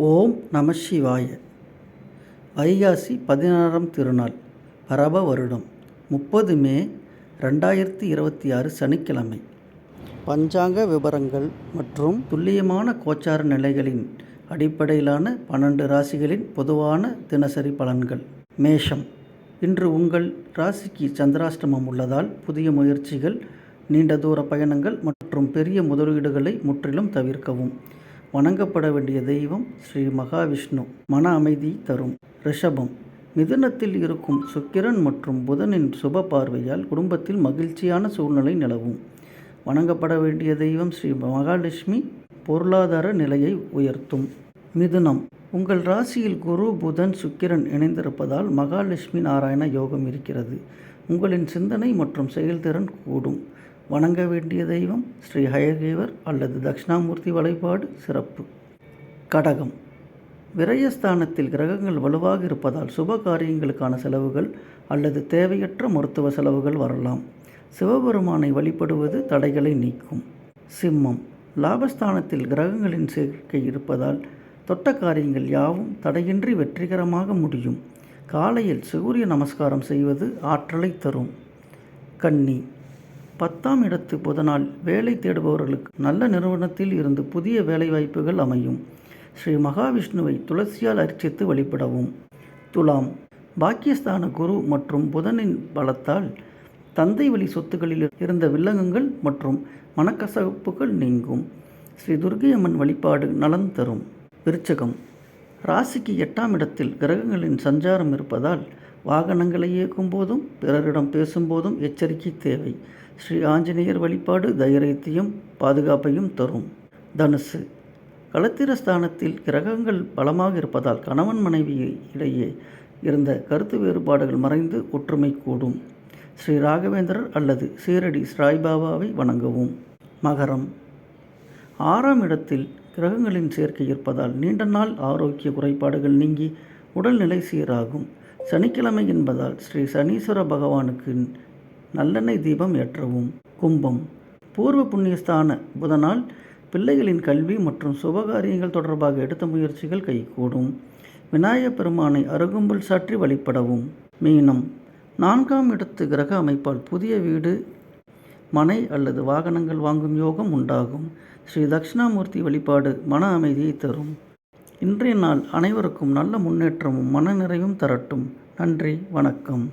ஓம் நம சிவாய. வைகாசி 16ஆம் திருநாள், பரப வருடம் 30 மே 2026 சனிக்கிழமை. பஞ்சாங்க விபரங்கள் மற்றும் துல்லியமான கோச்சார நிலைகளின் அடிப்படையிலான 12 ராசிகளின் பொதுவான தினசரி பலன்கள். மேஷம். இன்று உங்கள் ராசிக்கு சந்திராஷ்டமம் உள்ளதால் புதிய முயற்சிகள், நீண்ட தூர பயணங்கள் மற்றும் பெரிய முதலீடுகளை முற்றிலும் தவிர்க்கவும். வணங்கப்பட வேண்டிய தெய்வம் ஸ்ரீ மகாவிஷ்ணு, மன அமைதி தரும். ரிஷபம். மிதுனத்தில் இருக்கும் சுக்கிரன் மற்றும் புதனின் சுப பார்வையால் குடும்பத்தில் மகிழ்ச்சியான சூழ்நிலை நிலவும். வணங்கப்பட வேண்டிய தெய்வம் ஸ்ரீ மகாலட்சுமி, பொருளாதார நிலையை உயர்த்தும். மிதுனம். உங்கள் ராசியில் குரு, புதன், சுக்கிரன் இணைந்திருப்பதால் மகாலட்சுமி நாராயண யோகம் இருக்கிறது. உங்களின் சிந்தனை மற்றும் செயல்திறன் கூடும். வணங்க வேண்டிய தெய்வம் ஸ்ரீ ஹயகிரீவர் அல்லது தட்சிணாமூர்த்தி வழிபாடு சிறப்பு. கடகம். விரயஸ்தானத்தில் கிரகங்கள் வலுவாக இருப்பதால் சுப காரியங்களுக்கான செலவுகள் அல்லது தேவையற்ற மருத்துவ செலவுகள் வரலாம். சிவபெருமானை வழிபடுவது தடைகளை நீக்கும். சிம்மம். லாபஸ்தானத்தில் கிரகங்களின் சேர்க்கை இருப்பதால் தொட்ட காரியங்கள் யாவும் தடையின்றி வெற்றிகரமாக முடியும். காலையில் சூரிய நமஸ்காரம் செய்வது ஆற்றலை தரும். கன்னி. 10ஆம் இடத்து புதனால் வேலை தேடுபவர்களுக்கு நல்ல நிறுவனத்தில் இருந்து புதிய வேலைவாய்ப்புகள் அமையும். ஸ்ரீ மகாவிஷ்ணுவை துளசியால் அர்ச்சித்து வழிபடவும். துலாம். பாக்கியஸ்தான குரு மற்றும் புதனின் பலத்தால் தந்தை வழி சொத்துக்களில் இருந்த வில்லங்கங்கள் மற்றும் மனக்கசப்புகள் நீங்கும். ஸ்ரீ துர்க்கை அம்மன் வழிபாடு நலன் தரும். விருச்சகம். ராசிக்கு 8ஆம் இடத்தில் கிரகங்களின் சஞ்சாரம் இருப்பதால் வாகனங்களை இயக்கும் போதும் பிறரிடம் பேசும்போதும் எச்சரிக்கை தேவை. ஸ்ரீ ஆஞ்சநேயர் வழிபாடு தைரியத்தையும் பாதுகாப்பையும் தரும். தனுசு. களத்திரஸ்தானத்தில் கிரகங்கள் பலமாக இருப்பதால் கணவன் மனைவி இடையே இருந்த கருத்து வேறுபாடுகள் மறைந்து ஒற்றுமை கூடும். ஸ்ரீ ராகவேந்திரர் அல்லது சீரடி சாய்பாபாவை வணங்கவும். மகரம். 6ஆம் இடத்தில் கிரகங்களின் சேர்க்கை இருப்பதால் நீண்ட நாள் ஆரோக்கிய குறைபாடுகள் நீங்கி உடல்நிலை சீராகும். சனிக்கிழமை என்பதால் ஸ்ரீ சனீஸ்வர பகவானுக்கு நல்லெண்ணெய் தீபம் ஏற்றவும். கும்பம். பூர்வ புண்ணியஸ்தான புதனால் பிள்ளைகளின் கல்வி மற்றும் சுபகாரியங்கள் தொடர்பாக எடுத்த முயற்சிகள் கைகூடும். விநாயகப் பெருமானை அருகம்புல் சாற்றி வழிபடவும். மீனம். 4ஆம் இடத்து கிரக அமைப்பால் புதிய வீடு, மனை அல்லது வாகனங்கள் வாங்கும் யோகம் உண்டாகும். ஸ்ரீ தட்சிணாமூர்த்தி வழிபாடு மன அமைதியை தரும். இன்றைய நாள் அனைவருக்கும் நல்ல முன்னேற்றமும் மனநிறைவும் தரட்டும். நன்றி, வணக்கம்.